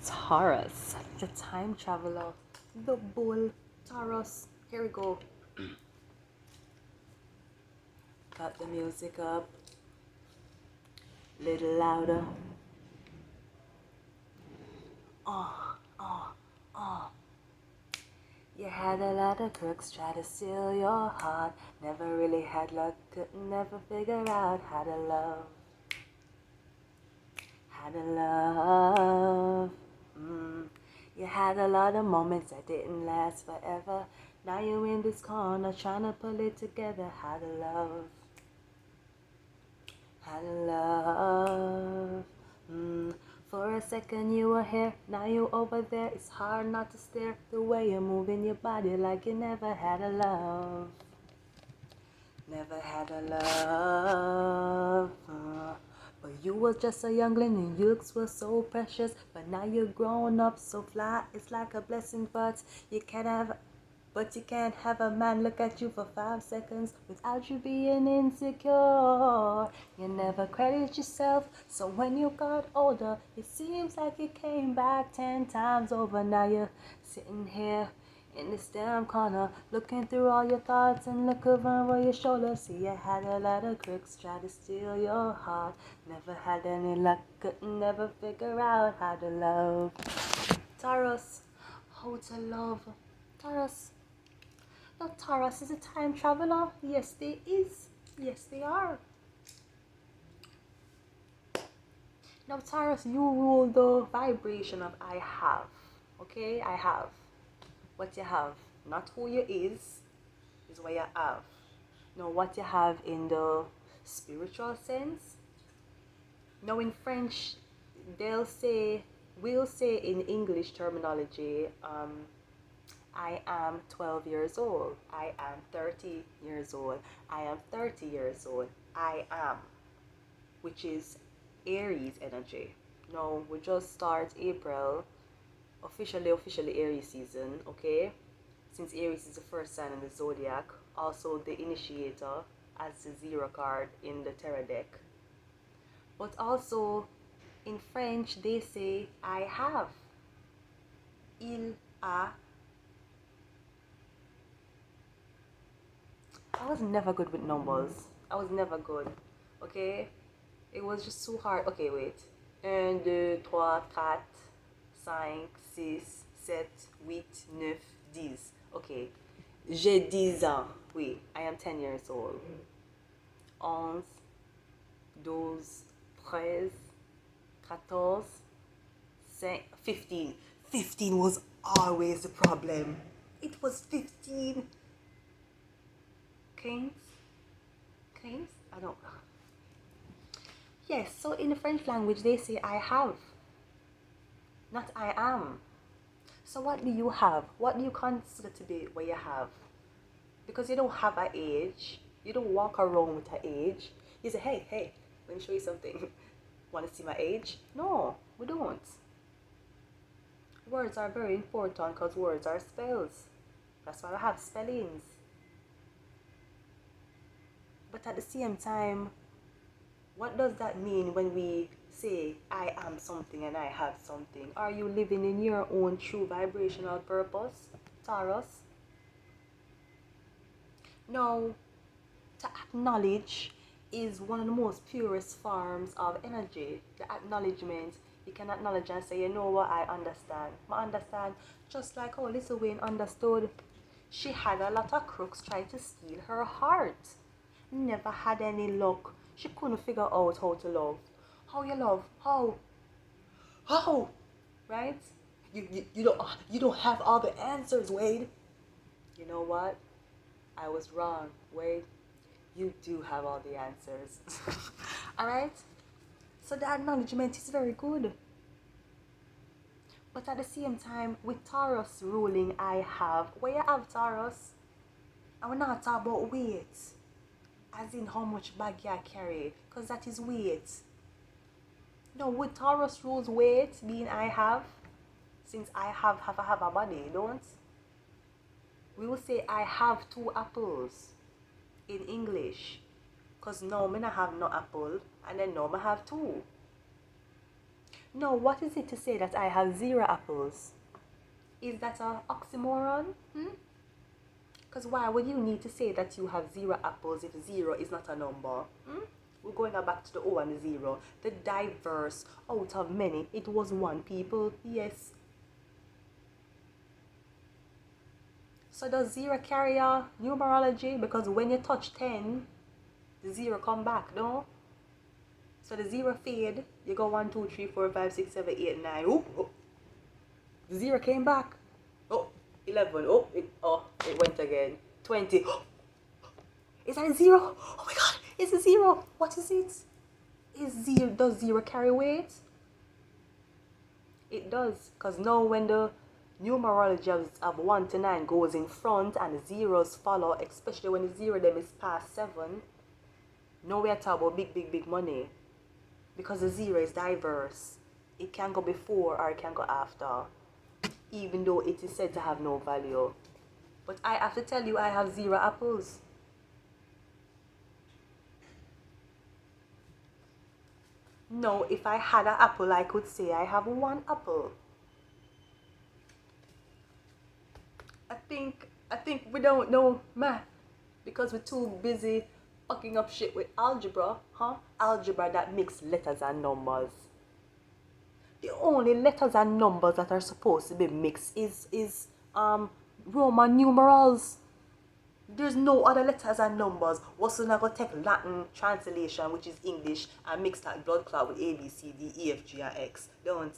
Taurus, the time traveler, the bull, Taurus. Here we go. Got the music up, little louder. Oh, oh, oh. You had a lot of crooks try to steal your heart. Never really had luck, could never figure out how to love. How to love. You had a lot of moments that didn't last forever. Now you're in this corner trying to pull it together. How to love. How to love. For a second you were here, now you over there. It's hard not to stare the way you're moving your body like you never had a love. Never had a love. But you were just a youngling and your looks were so precious. But now you're grown up so fly, it's like a blessing. But you can't have a man look at you for 5 seconds without you being insecure. You never credit yourself, so when you got older, it seems like it came back 10 times over. Now you're sitting here in this damn corner, looking through all your thoughts and look over your shoulder. See, you had a lot of crooks try to steal your heart. Never had any luck, could never figure out how to love. Taurus, how to love. Taurus. Now, Taurus is a time traveler. Yes, they is. Yes, they are. Now, Taurus, you rule the vibration of I have. Okay, I have. What you have, not who you is what you have. Now, what you have in the spiritual sense. Now, in French, we'll say in English terminology, I am 12 years old. I am 30 years old. I am 30 years old. I am, which is Aries energy. Now, we just start April, officially Aries season, okay? Since Aries is the first sign in the zodiac, also the initiator as the 0 card in the tarot deck. But also, in French, they say I have. Il a. I was never good with numbers. I was never good. Okay? It was just too hard. Okay, wait. 1, 2, 3, 4, 5, 6, 7, 8, 9, 10. Okay. J'ai 10 ans. Oui, I am 10 years old. 11, 12, 13, 14, 15. 15 was always the problem. It was 15. Kings? I don't know. Yes, so in the French language they say I have, not I am. So what do you have? What do you consider to be what you have? Because you don't have an age. You don't walk around with an age. You say, hey, let me show you something. Want to see my age? No, we don't. Words are very important because words are spells. That's why we have spellings. But at the same time, what does that mean when we say I am something and I have something? Are you living in your own true vibrational purpose, Taurus? No, to acknowledge is one of the most purest forms of energy. The acknowledgement, you can acknowledge and say, you know what, I understand. I understand, just like how Little Wayne understood. She had a lot of crooks try to steal her heart. Never had any luck. She couldn't figure out how to love. How you love? How? Right? You don't have all the answers, Wade. You know what? I was wrong, Wade. You do have all the answers. Alright? So the acknowledgement is very good. But at the same time, with Taurus ruling I have, where you have Taurus, and we're not talking about weight. As in how much bag you carry, because that is weight. No, with Taurus rules weight, being I have, since I have a body, don't? We will say I have 2 apples in English, because now I have no apple, and then now I have 2. No, what is it to say that I have 0 apples? Is that an oxymoron? Because why would you need to say that you have 0 apples if 0 is not a number? We're going back to the O and the 0. The diverse out of many, it was one people. Yes. So does 0 carry a numerology? Because when you touch 10, the 0 come back, no? So the 0 fade. You go 1, 2, 3, 4, 5, 6, 7, 8, 9. Oh. The 0 came back. Oh, 11. Oh, it went again. 20. Is that a 0? Oh my god, it's a 0. What is it? Does 0 carry weight? It does. Because now when the numerology of 1 to 9 goes in front and the zeros follow, especially when the 0 them is past 7, now we are talking about big money. Because the 0 is diverse. It can go before or it can go after. Even though it is said to have no value. But I have to tell you, I have 0 apples. No, if I had an apple, I could say I have 1 apple. I think we don't know math because we're too busy fucking up shit with algebra, Algebra that mix letters and numbers. The only letters and numbers that are supposed to be mixed is Roman numerals. There's no other letters and numbers. What's not gonna take Latin translation, which is English, and mix that blood clot with A, B, C, D, E, F, G, and X. Don't.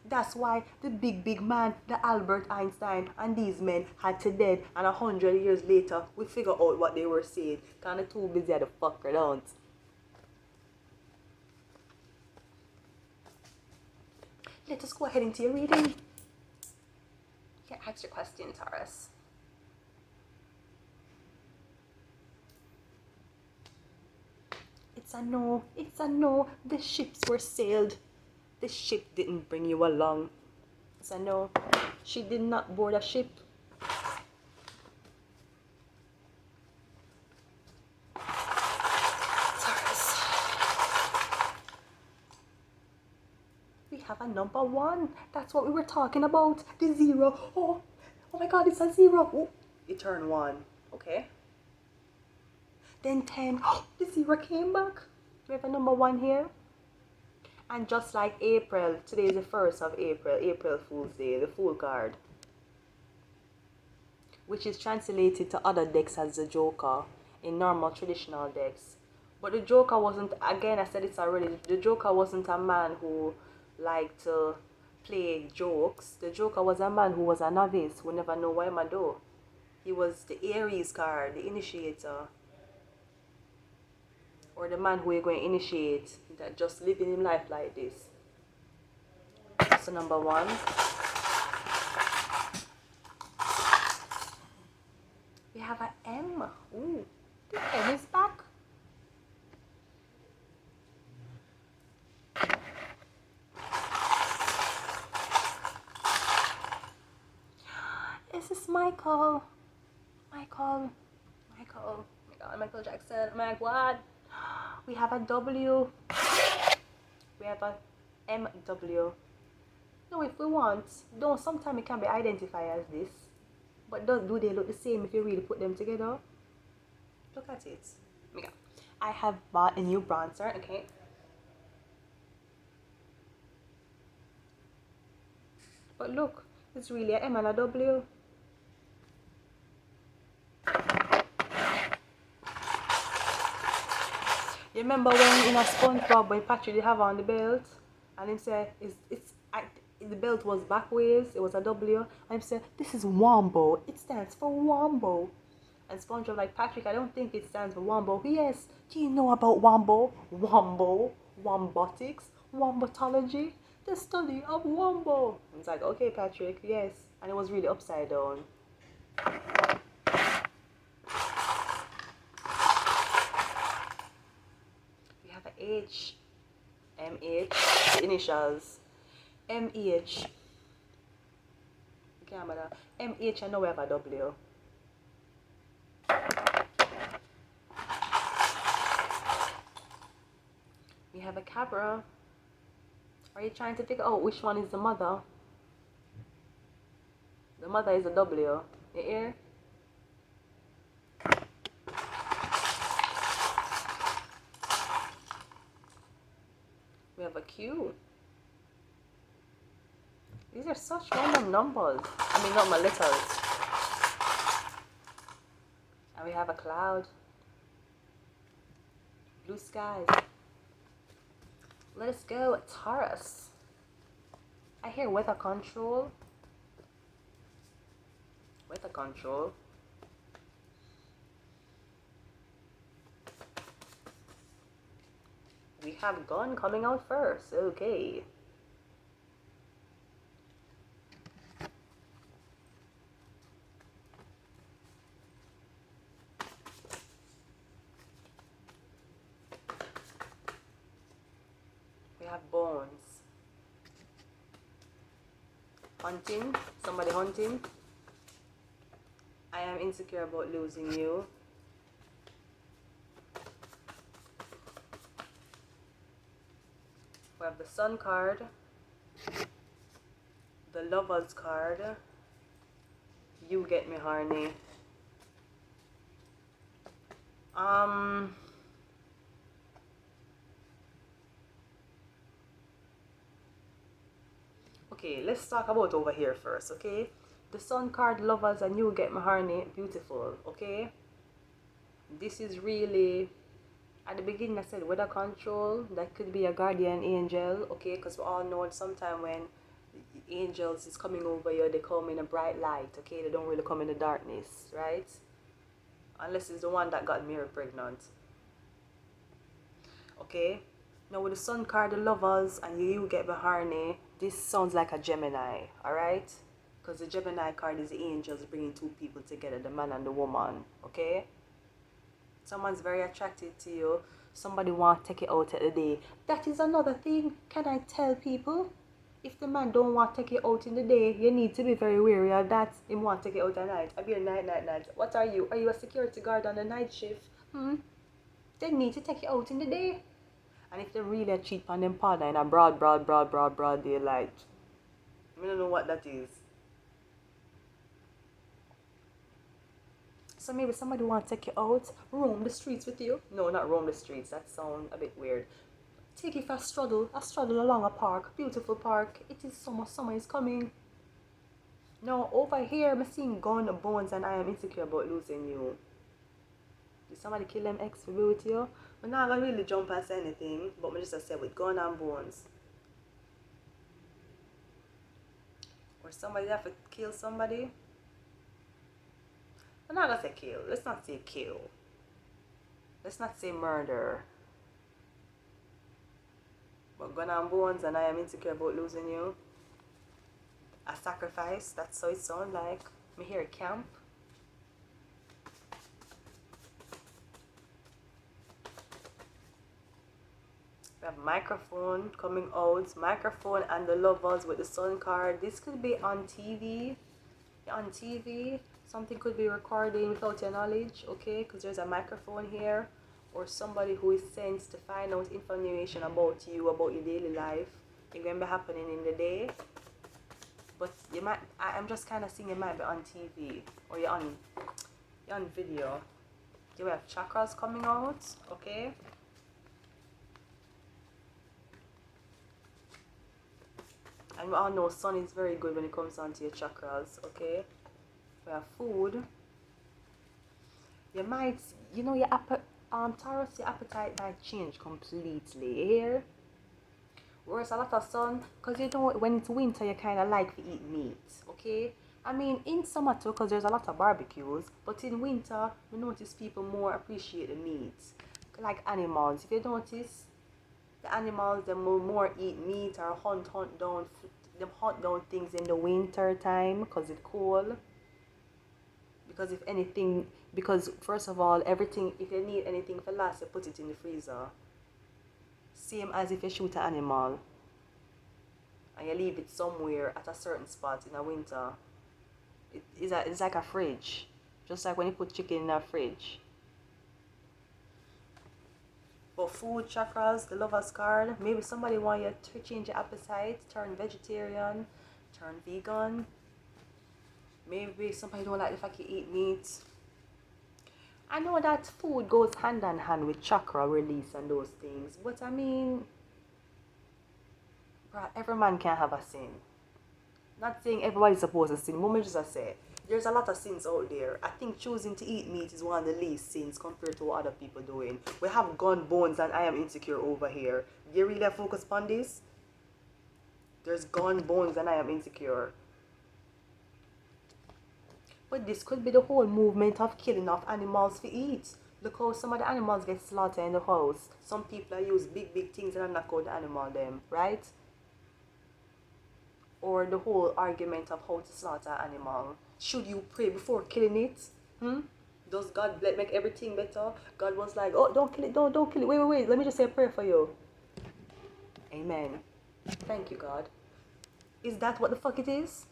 That's why the big man, the Albert Einstein, and these men had to dead, and 100 years later, we figure out what they were saying. Kinda too busy at the fucker, don't. Let us go ahead into your reading. You can ask your question, Taurus. It's a no. The ships were sailed. The ship didn't bring you along. It's a no. She did not board a ship. Taurus. We have a number 1. That's what we were talking about. The 0. Oh my god, it's a 0. Oh, it turned 1. Okay. Then 10. Oh, the 0 came back. We have a number 1 here. And just like April, today is the 1st of April, April Fool's Day, the Fool card. Which is translated to other decks as the Joker in normal traditional decks. But the Joker wasn't, again I said this already, the Joker wasn't a man who liked to play jokes. The Joker was a man who was a novice, who never know what he might do. He was the Aries card, the initiator. Or the man who you're going to initiate, that just living in life like this. So number 1. We have an M. Ooh, the M is back. This is Michael. Michael. Oh my god, Michael Jackson. Oh my god. We have a W. We have a MW. No, if we want, though sometimes it can be identified as this. But do they look the same if you really put them together? Look at it. Okay. I have bought a new bronzer, okay? But look, it's really a M and a W. You remember when in a SpongeBob when Patrick did have on the belt and he said the belt was backwards, it was a W, and he said this is Wombo, it stands for Wombo. And SpongeBob like, Patrick, I don't think it stands for Wombo. Yes, do you know about Wombo? Wombotics, Wombotology, the study of Wombo. And it's like, okay Patrick, yes. And it was really upside down. H, MH, the initials, MH. Okay, MH, I know we have a W. We have a Cabra. Are you trying to figure out which one is the mother? The mother is a W. You hear? We have a Q. These are such random numbers. I mean, not my letters. And we have a cloud. Blue skies. Let us go, Taurus. I hear weather control. Weather control. We have gun coming out first. Okay. We have bones. Hunting. Somebody hunting. I am insecure about losing you. We have the Sun card, the Lovers card, You Get Me Horny. Okay, let's talk about over here first, okay? The Sun card, Lovers, and You Get Me Horny, beautiful, okay? This is really, at the beginning I said weather control, that could be a guardian angel, okay? Because we all know sometime when the angels is coming over you, they come in a bright light, okay? They don't really come in the darkness, right? Unless it's the one that got Mary pregnant. Okay? Now with the Sun card, the Lovers, and You Get Me Horny, this sounds like a Gemini, alright? Because the Gemini card is the angels bringing two people together, the man and the woman, okay? Someone's very attracted to you. Somebody want to take it out at the day. That is another thing. Can I tell people? If the man don't want to take it out in the day, you need to be very wary of that. He want to take it out at night. I be a night. What are you? Are you a security guard on the night shift? They need to take it out in the day. And if they really cheat on them partner in a broad daylight, I don't know what that is. So maybe somebody want to take you out, roam the streets with you. No, not roam the streets. That sounds a bit weird. Take you for a stroll along a park, beautiful park. It is summer is coming. No, over here, I'm seeing gun, bones, and I am insecure about losing you. Did somebody kill 𝒂𝒖𝒓𝒄𝒏𝒈 to be with you? I'm not gonna really jump past anything, but I just said with gun and bones. Or somebody have to kill somebody. I'm not gonna say kill. Let's not say kill. Let's not say murder. But gun and bones, and I am insecure about losing you. A sacrifice, that's how it sounds like. Me hear camp. We have microphone coming out. Microphone and the Lovers with the Sun card. This could be on TV. On TV. Something could be recording without your knowledge, okay? Because there's a microphone here. Or somebody who is sent to find out information about you, about your daily life. It's going to be happening in the day. But you might, I'm just kind of seeing it might be on TV. Or you're on video. You have chakras coming out, okay? And we all know sun is very good when it comes down to your chakras, okay? We have food. You might, you know, Taurus, your appetite might change completely here. Whereas a lot of sun, because you know, when it's winter, you kind of like to eat meat, okay? I mean, in summer too, because there's a lot of barbecues, but in winter, we notice people more appreciate the meat. Like animals, if you notice, the animals, they will more eat meat or hunt down things in the winter time because it's cold. Because if anything, because first of all, everything, if you need anything for last, you put it in the freezer. Same as if you shoot an animal and you leave it somewhere at a certain spot in the winter. It's like a fridge. Just like when you put chicken in a fridge. But food chakras, the lover's card, maybe somebody want you to change your appetite, turn vegetarian, turn vegan. Maybe somebody don't like the fact you eat meat. I know that food goes hand in hand with chakra release and those things, but I mean, every man can have a sin. Not saying everybody's supposed to sin, but just say there's a lot of sins out there. I think choosing to eat meat is one of the least sins compared to what other people doing. We have gun bones and I am insecure over here. Do you really focus on this? There's gun bones and I am insecure. But this could be the whole movement of killing off animals to eat. Look how some of the animals get slaughtered in the house. Some people use big things and knock out the animal them, right? Or the whole argument of how to slaughter an animal. Should you pray before killing it? Does God make everything better? God was like, oh, don't kill it, don't kill it. Wait. Let me just say a prayer for you. Amen. Thank you, God. Is that what the fuck it is?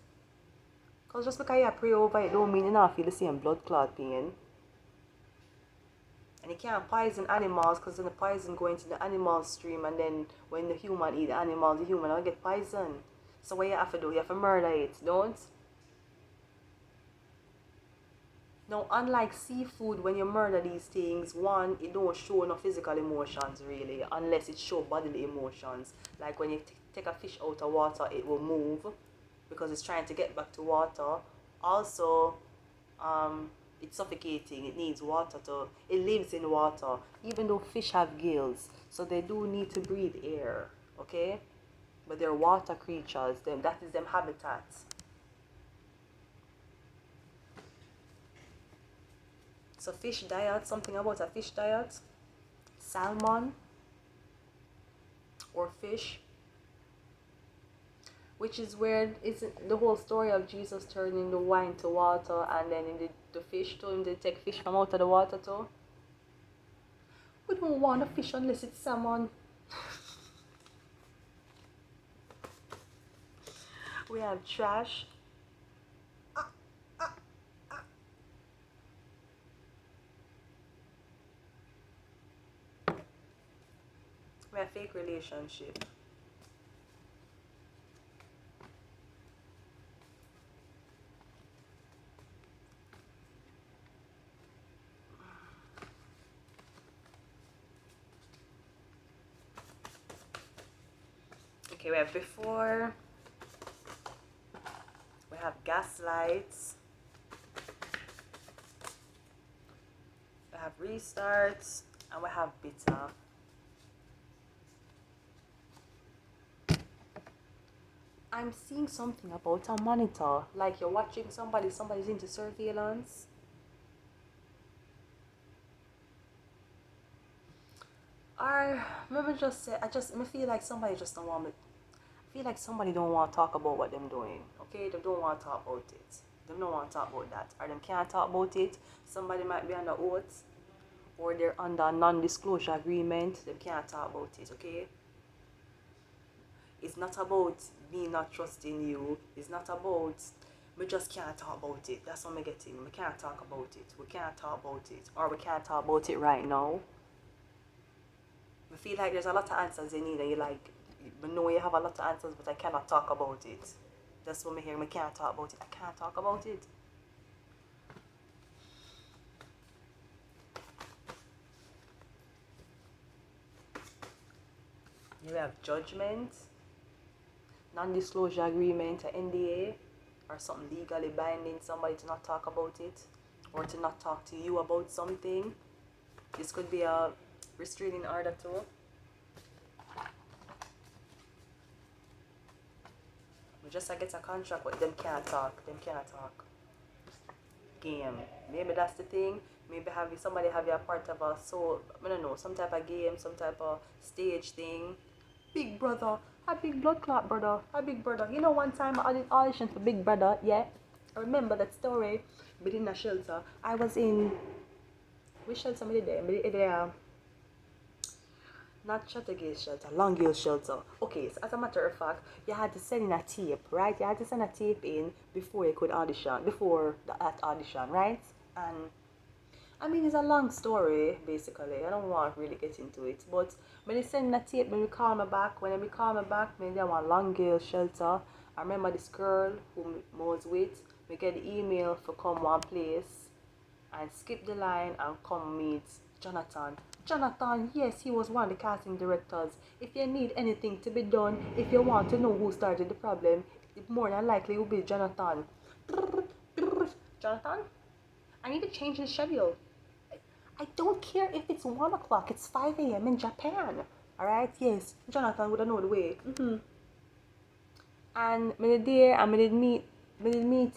Because just because you pray over it don't mean you not feel the same blood clot pain. And you can't poison animals because then the poison go into the animal stream and then when the human eat the animals, the human will get poisoned. So what you have to do, you have to murder it, don't? Now, unlike seafood, when you murder these things, one, it don't show no physical emotions really, unless it show bodily emotions. Like when you take a fish out of water, it will move because it's trying to get back to water. Also, it's suffocating. It needs water it lives in water. Even though fish have gills, so they do need to breathe air, okay? But they're water creatures. That is them habitat. So fish diet, something about a fish diet, salmon or fish, which is where it's the whole story of Jesus turning the wine to water and then in the fish too, they take fish from out of the water too. We don't want a fish unless it's salmon. We have trash. We have fake relationship. Okay, we have before. We have gaslights. We have restarts. And we have bitter. I'm seeing something about a monitor. Like you're watching somebody's into surveillance. Or maybe just say, I feel like somebody just don't want me. I feel like somebody don't want to talk about what them doing. Okay, they don't want to talk about it. They don't want to talk about that. Or them can't talk about it. Somebody might be under oath. Or they're under a non-disclosure agreement. They can't talk about it, okay? It's not about me not trusting you. It's not about we just can't talk about it. That's what I'm getting. We can't talk about it. We can't talk about it. Or we can't talk about it right now. We feel like there's a lot of answers you need and you're like, I know you have a lot of answers but I cannot talk about it. That's what I'm hearing. We can't talk about it. I can't talk about it. You have judgment, non-disclosure agreement, an NDA, or something legally binding somebody to not talk about it, or to not talk to you about something. This could be a restraining order too. We just get a contract with them can't talk. Them can't talk. Game. Maybe that's the thing. Maybe somebody have you a part of a I don't know, some type of game, some type of stage thing. Big Brother, a big blood clot brother, a big brother. You know, one time I did audition for Big Brother, yeah? I remember that story. But in a shelter. I was in, which shelter I did there? Not Chattergate shelter, Longhill shelter. Okay, so as a matter of fact, you had to send in a tape, right? You had to send a tape in before you could audition, before that audition, right? And I mean, it's a long story, basically. I don't want to really get into it. But when they send that tape, when we call me back, when they call me back, when they want Long Gale shelter, I remember this girl who I was with, we get the email for come one place and skip the line and come meet Jonathan. Jonathan, yes, he was one of the casting directors. If you need anything to be done, if you want to know who started the problem, it more than likely will be Jonathan. Jonathan, I need to change the schedule. I don't care if it's 1 o'clock, it's 5 a.m. in Japan. Alright, yes, Jonathan would have known the way. And I did there, and I did meet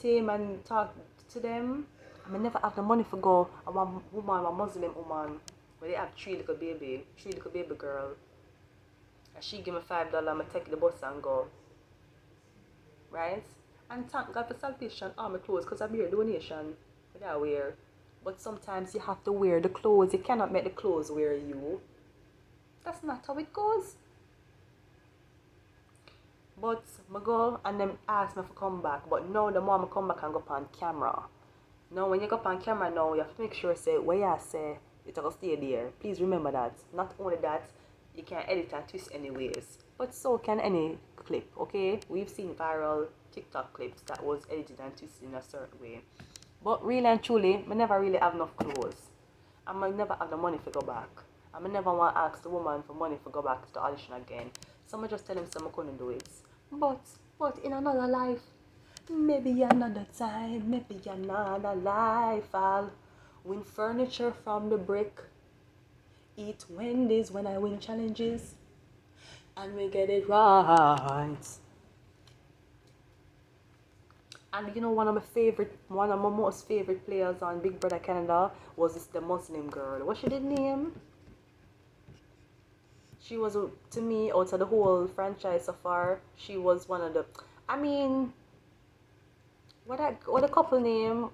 him and talk to them. I never have the money for go. I want woman, a Muslim woman, where they have three little baby girl. And she give me $5, I'ma take the bus and go. Right? And thank God for Salvation Army clothes, because I be a donation. But I wear. But sometimes you have to wear the clothes. You cannot make the clothes wear you. That's not how it goes. But I go and them ask me to come back. But now the more I come back and go on camera. Now when you go on camera now, you have to make sure say what you say, it will stay there. Please remember that. Not only that, you can edit and twist anyways. But so can any clip, okay? We've seen viral TikTok clips that was edited and twisted in a certain way. But really and truly, I never really have enough clothes. And I never have the money to go back. And I never want to ask the woman for money to go back to the audition again. So I just tell him so I couldn't do it. But in another life, maybe another time, maybe another life, I'll win furniture from the brick, eat Wendy's when I win challenges, and we get it right. And you know, one of my most favorite players on Big Brother Canada was the Muslim girl. What she did name? She was, to me, out of the whole franchise so far, she was one of the, I mean, what a couple name,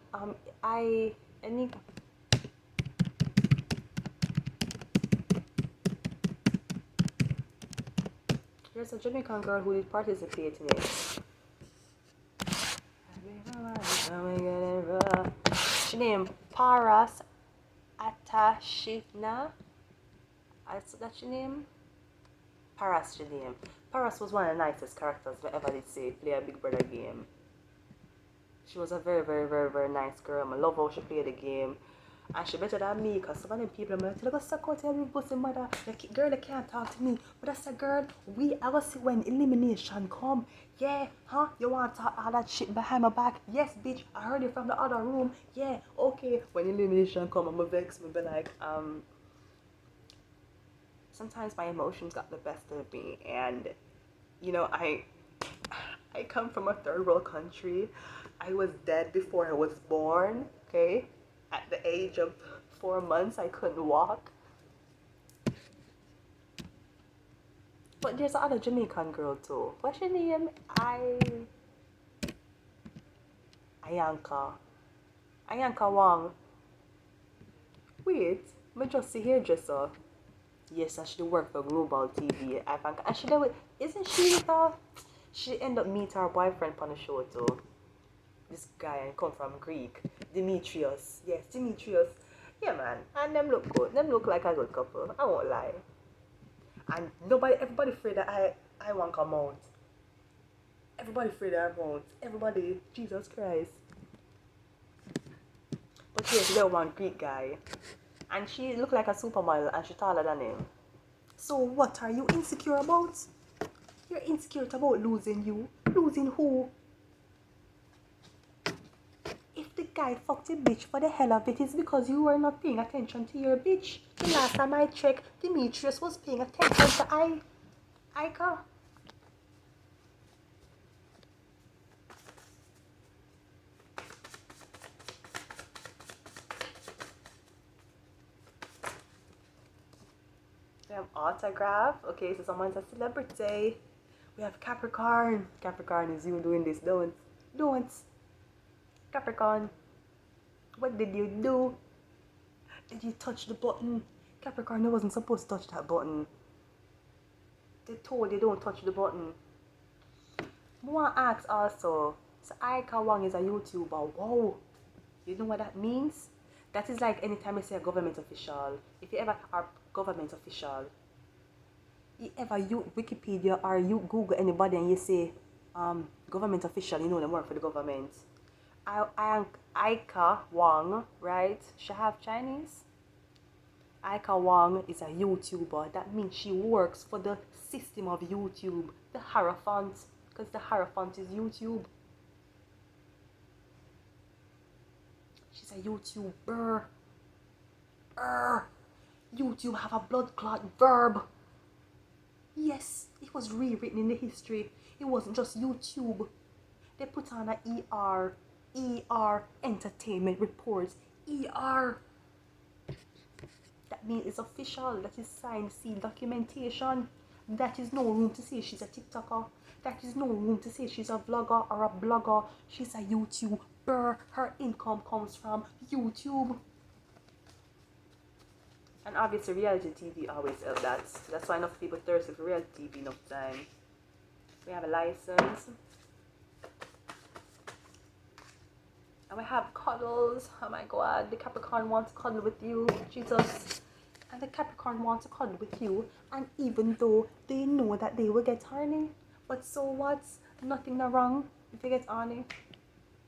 there's a Jamaican girl who did participate in it. She named Paras Atashina. That's your name? Paras, your name. Paras was one of the nicest characters I ever did see play a Big Brother game. She was a very, very, very, very nice girl. I love how she played the game. And she better than me, because some of them people are like, suck out your big pussy mother. Like, girl, they can't talk to me. But I said, girl, I will see when elimination come. Yeah, huh? You want to talk all that shit behind my back? Yes, bitch, I heard it from the other room. Yeah, okay. When elimination come, I'm going to vex me, be like, sometimes my emotions got the best of me. And, you know, I come from a third world country. I was dead before I was born, okay? At the age of 4 months, I couldn't walk. But there's another Jamaican girl too. What's her name? 𝒂𝒕𝒄𝒉𝒆𝒅. Wait, I just see hairdresser. Yes, I should work for Global TV. And she did, isn't she with her? She ended up meeting her boyfriend on the show too. This guy come from Greek, Demetrius. Yes, Demetrius. Yeah, man. And them look good. Them look like a good couple. I won't lie. And everybody afraid that I won't come out. Everybody afraid that I won't. Everybody, Jesus Christ. But yes, there one Greek guy. And she looked like a supermodel and she taller than him. So what are you insecure about? You're insecure about losing you. Losing who? If the guy fucked a bitch for the hell of it, it's because you were not paying attention to your bitch. The last time I checked, Demetrius was paying attention to 𝒂𝒕𝒄𝒉𝒆𝒅. We have autograph. Okay, so someone's a celebrity. We have Capricorn. Capricorn is you doing this. Don't. Capricorn, what did you do? Did you touch the button? Capricorn, you wasn't supposed to touch that button. They told you don't touch the button. I want to ask also, so 𝒂𝒂𝒏𝒈 is a YouTuber. Wow. You know what that means? That is like anytime you say a government official. If you ever are government official, you ever you Wikipedia or you Google anybody and you say government official, you know them work for the government. Ika Wang, right? She have Chinese. Ika Wang is a YouTuber. That means she works for the system of YouTube, the Hierophant, because the Hierophant is YouTube. She's a YouTuber. YouTube have a blood clot verb. Yes, it was rewritten in the history. It wasn't just YouTube. They put on a ER, entertainment reports, ER. That means it's official. That is signed, sealed documentation. That is no room to say she's a TikToker. That is no room to say she's a vlogger or a blogger. She's a YouTuber. Her income comes from YouTube. And obviously reality TV always helps that. That's why enough people thirsty for reality TV enough time. We have a license. And we have cuddles. Oh my god, the Capricorn wants to cuddle with you. Jesus. And the Capricorn wants to cuddle with you. And even though they know that they will get horny. But so what? Nothing wrong if you get horny.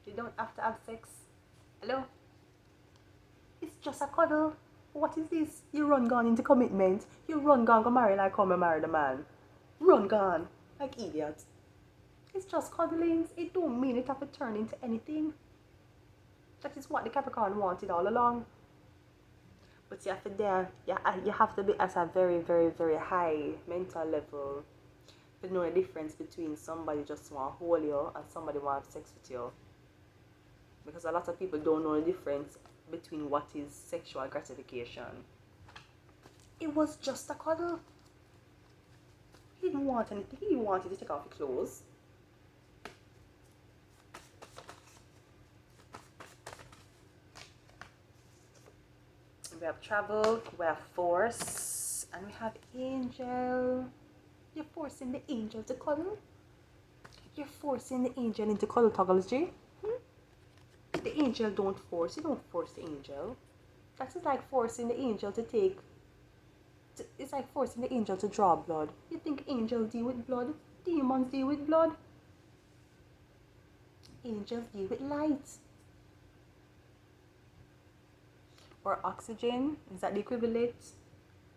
You don't have to have sex. Hello? It's just a cuddle. What is this? You run gone into commitment. You run gone go marry like come and marry the man. Run gone. Like idiot. It's just cuddlings. It don't mean it have to turn into anything. That is what the Capricorn wanted all along. But you have to you have to be at a very, very, very high mental level to know the difference between somebody just want to hold you and somebody want to have sex with you. Because a lot of people don't know the difference between what is sexual gratification. It was just a cuddle. He didn't want anything. He wanted to take off his clothes. We have travel, we have force, and we have angel. You're forcing the angel to cuddle. You're forcing the angel into cuddletology. The angel don't force. You don't force the angel. That is like forcing the angel to take. It's like forcing the angel to draw blood. You think angels deal with blood? Demons deal with blood. Angels deal with light. Or oxygen. Is that the equivalent?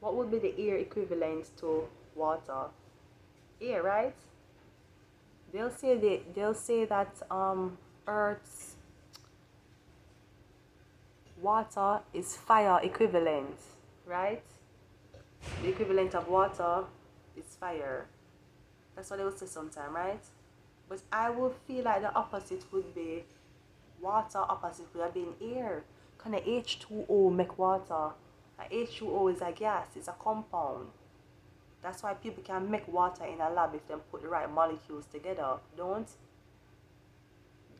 What would be the air equivalent to water? Air, right? They'll say that Earth's water is fire equivalent, right? The equivalent of water is fire. That's what they will say sometime, right? But I would feel like the opposite would be water. Opposite would have been air. Kind of H2O make water. And H2O is a gas. It's a compound. That's why people can make water in a lab if they put the right molecules together. Don't.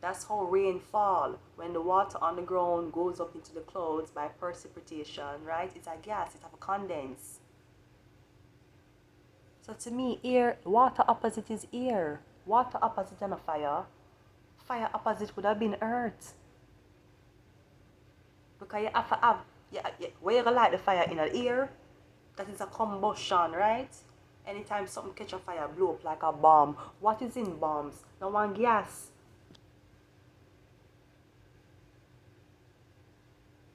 That's how rain fall. When the water on the ground goes up into the clouds by precipitation, right? It's a gas. It have a condense. So to me, air, water opposite is air. Water opposite than a fire. Fire opposite would have been earth. Because you have to have, where you light the fire in the air, that is a combustion, right? Anytime something catch a fire, blow up like a bomb. What is in bombs? No one gas.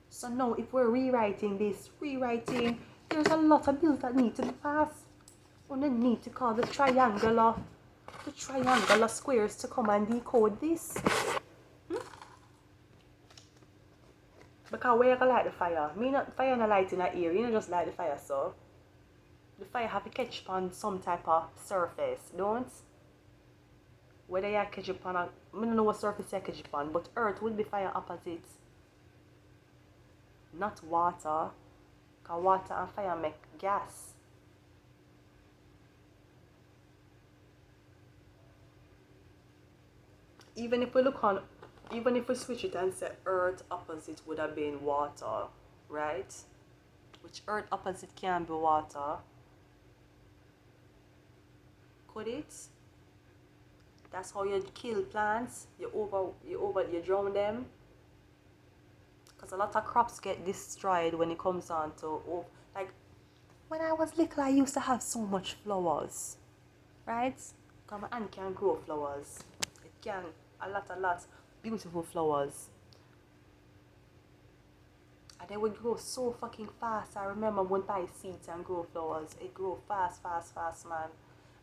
So now if we're rewriting this, there's a lot of bills that need to be passed. We need to call the triangular squares to come and decode this. Because where you light the fire? Fire not light in the air, you don't just light the fire so. The fire have to catch upon some type of surface, don't? Whether you catch upon I don't know what surface you catch upon, but earth will be fire opposite. Not water. Because water and fire make gas. Even if we switch it and say earth opposite would have been water, right? Which earth opposite can be water. Could it? That's how you kill plants. You drown them. Because a lot of crops get destroyed when it comes on to, oh, like, when I was little, I used to have so much flowers, right? Because my aunt can grow flowers. It can, a lot, beautiful flowers. And they would grow so fucking fast. I remember when I buy seeds and grow flowers. It grew fast, man.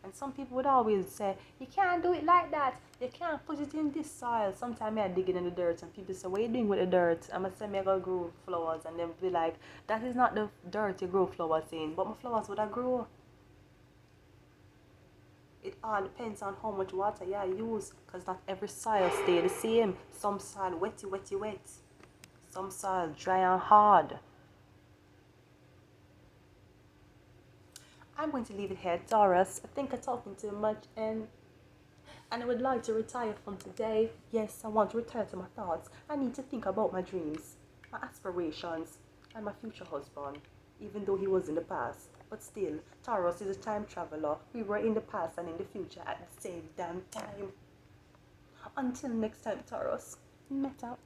And some people would always say, you can't do it like that. You can't put it in this soil. Sometimes I dig it in the dirt and people say, what are you doing with the dirt? I'm going to say, I'm going to grow flowers. And then be like, that is not the dirt you grow flowers in. But my flowers would have grow. It all depends on how much water you use. Because not every soil stay the same. Some soil wet. Some soil dry and hard. I'm going to leave it here, Taurus. I think I'm talking too much and I would like to retire from today. Yes, I want to retire to my thoughts. I need to think about my dreams, my aspirations, and my future husband, even though he was in the past. But still, Taurus is a time traveler. We were in the past and in the future at the same damn time. Until next time, Taurus. Meta.